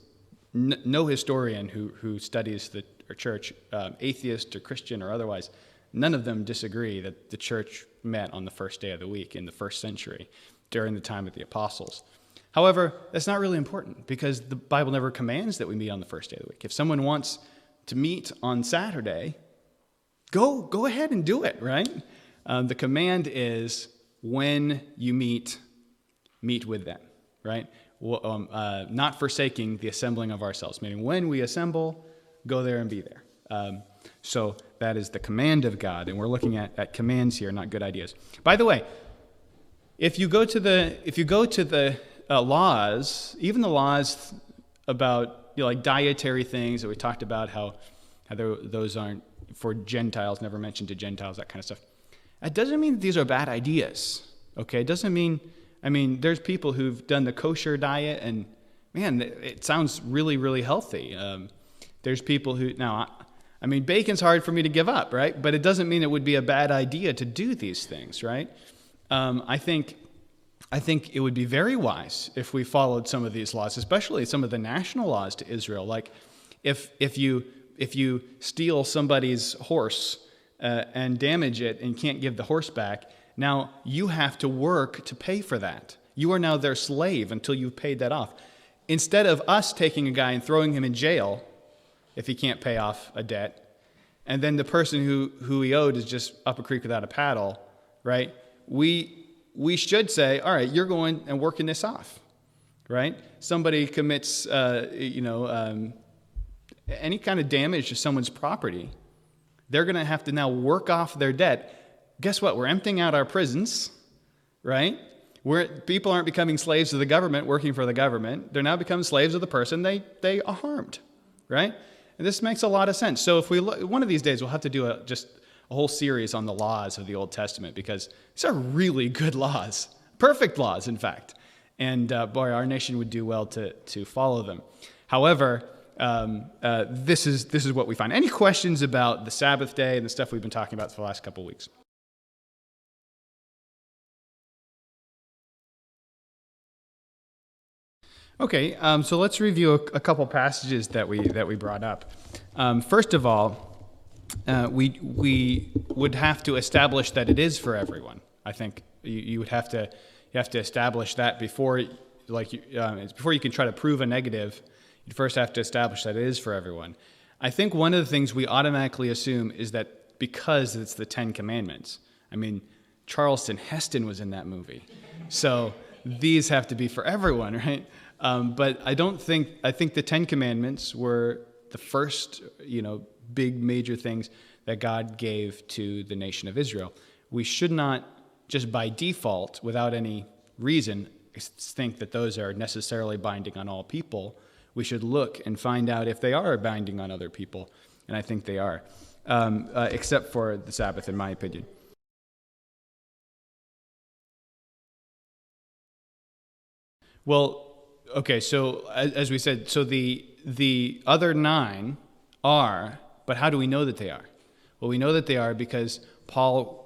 no historian who studies the church, atheist or Christian or otherwise, none of them disagree that the church met on the first day of the week in the first century during the time of the apostles. However, that's not really important because the Bible never commands that we meet on the first day of the week. If someone wants to meet on Saturday, go ahead and do it, right? The command is when you meet with them, right? Not forsaking the assembling of ourselves, meaning when we assemble, go there and be there. So that is the command of God, and we're looking at commands here, not good ideas. By the way, if you go to the laws, even the laws about like dietary things that we talked about, how those aren't for Gentiles, never mentioned to Gentiles, that kind of stuff. That doesn't mean that these are bad ideas. Okay, it doesn't mean. There's people who've done the kosher diet, and man, it sounds really, really healthy. There's people who bacon's hard for me to give up, right? But it doesn't mean it would be a bad idea to do these things, right? I think it would be very wise if we followed some of these laws, especially some of the national laws to Israel. Like, if you steal somebody's horse and damage it and can't give the horse back, now you have to work to pay for that. You are now their slave until you've paid that off. Instead of us taking a guy and throwing him in jail if he can't pay off a debt, and then the person who he owed is just up a creek without a paddle, right? We should say, all right, you're going and working this off, right? Somebody commits, any kind of damage to someone's property, they're going to have to now work off their debt. Guess what? We're emptying out our prisons, right? People aren't becoming slaves of the government, working for the government. They're now becoming slaves of the person they harmed, right? And this makes a lot of sense. So if we look, one of these days we'll have to do just a whole series on the laws of the Old Testament, because these are really good laws, perfect laws, in fact. And boy, our nation would do well to follow them. However, this is what we find. Any questions about the Sabbath day and the stuff we've been talking about for the last couple of weeks? Okay, so let's review a couple passages that we brought up. First of all, we would have to establish that it is for everyone. I think you would have to establish that before you can try to prove a negative. You first have to establish that it is for everyone. I think one of the things we automatically assume is that because it's the Ten Commandments. Charleston Heston was in that movie, so these have to be for everyone, right? But I think the Ten Commandments were the first, big major things that God gave to the nation of Israel. We should not just by default, without any reason, think that those are necessarily binding on all people. We should look and find out if they are binding on other people, and I think they are, except for the Sabbath, in my opinion. Well, okay, so as we said, so the other 9 are, but how do we know that they are? Well, we know that they are because Paul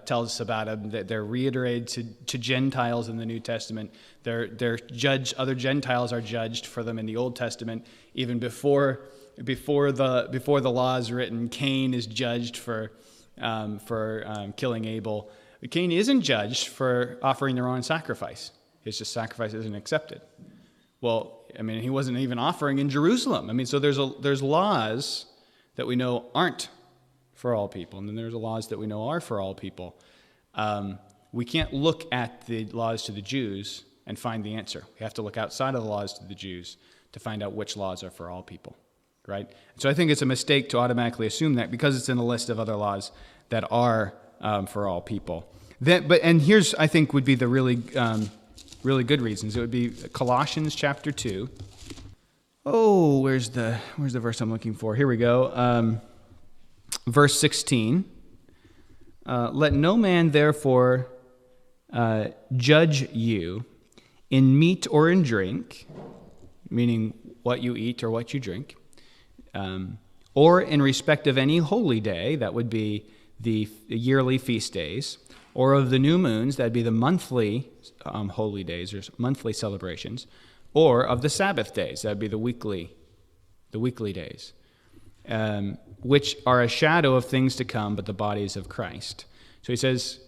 tells us about them, that they're reiterated to Gentiles in the New Testament. They're judged. Other Gentiles are judged for them in the Old Testament. Even before the law is written, Cain is judged for killing Abel. Cain isn't judged for offering the wrong sacrifice. His sacrifice isn't accepted. Well, he wasn't even offering in Jerusalem. So there's laws that we know aren't for all people, and then there's laws that we know are for all people. We can't look at the laws to the Jews and find the answer. We have to look outside of the laws to the Jews to find out which laws are for all people, right? So I think it's a mistake to automatically assume that because it's in a list of other laws that are for all people. And here's, I think, would be the really good reasons. It would be Colossians chapter 2. Oh, where's the verse I'm looking for? Here we go. Verse 16. Let no man therefore judge you in meat or in drink, meaning what you eat or what you drink, or in respect of any holy day, that would be the yearly feast days, or of the new moons, that'd be the monthly holy days or monthly celebrations, or of the Sabbath days, that'd be the weekly days, which are a shadow of things to come, but the bodies of Christ. So he says,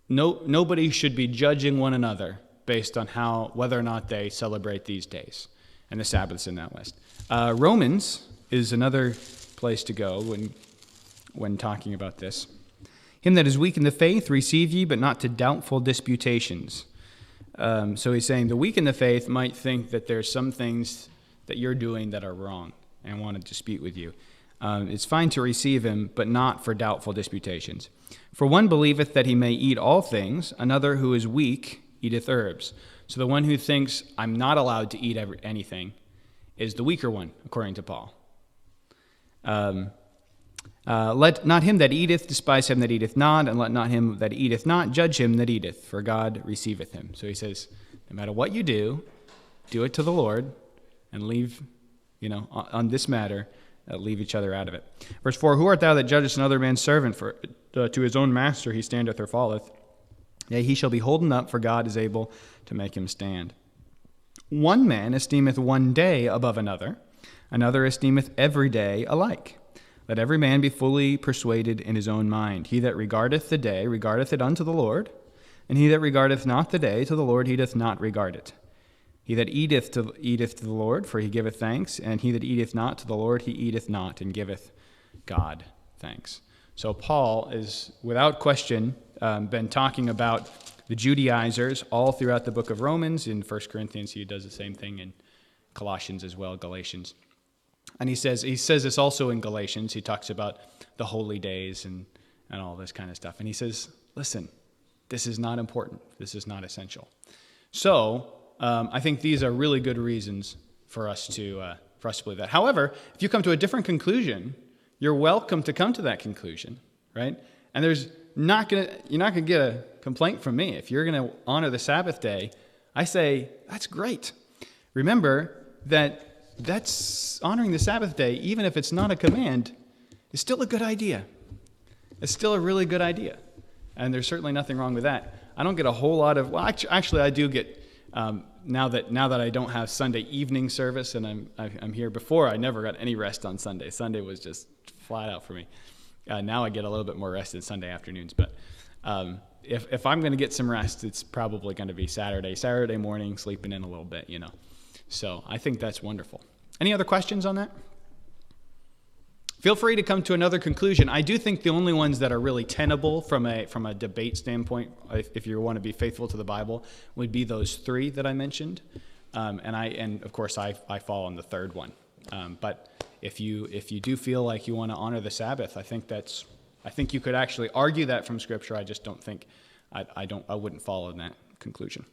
nobody should be judging one another based on whether or not they celebrate these days, and the Sabbath's in that list. Romans is another place to go when talking about this. Him that is weak in the faith, receive ye, but not to doubtful disputations. So he's saying the weak in the faith might think that there's some things that you're doing that are wrong and want to dispute with you. It's fine to receive him, but not for doubtful disputations. For one believeth that he may eat all things, another who is weak eateth herbs. So the one who thinks, I'm not allowed to eat anything, is the weaker one, according to Paul. Let not him that eateth despise him that eateth not, and let not him that eateth not judge him that eateth, for God receiveth him. So he says, no matter what you do it to the Lord, and leave, on this matter, leave each other out of it. Verse 4, who art thou that judgest another man's servant? For to his own master he standeth or falleth. Yea, he shall be holden up, for God is able to make him stand. One man esteemeth one day above another esteemeth every day alike. Let every man be fully persuaded in his own mind. He that regardeth the day regardeth it unto the Lord, and he that regardeth not the day to the Lord he doth not regard it. He that eateth to the Lord, for he giveth thanks, and he that eateth not to the Lord, he eateth not, and giveth God thanks. So Paul is, without question, been talking about the Judaizers all throughout the book of Romans. In 1 Corinthians, he does the same thing in Colossians as well, Galatians. And he says this also in Galatians. He talks about the holy days and all this kind of stuff. And he says, listen, this is not important. This is not essential. So I think these are really good reasons for us to believe that. However, if you come to a different conclusion, you're welcome to come to that conclusion, right? And you're not gonna get a complaint from me. If you're gonna honor the Sabbath day, I say that's great. Remember that's honoring the Sabbath day, even if it's not a command, is still a good idea. It's still a really good idea, and there's certainly nothing wrong with that. I don't get a whole lot of. Well, actually, I do get. Now that I don't have Sunday evening service and I'm here. Before, I never got any rest on Sunday. Sunday was just flat out for me. Now I get a little bit more rest in Sunday afternoons. But if I'm going to get some rest, it's probably going to be Saturday morning, sleeping in a little bit, So I think that's wonderful. Any other questions on that? Feel free to come to another conclusion. I do think the only ones that are really tenable from a debate standpoint, if you want to be faithful to the Bible, would be those 3 that I mentioned. And of course I fall on the third one. But If you do feel like you want to honor the Sabbath, I think you could actually argue that from Scripture. I just don't think I wouldn't follow that conclusion.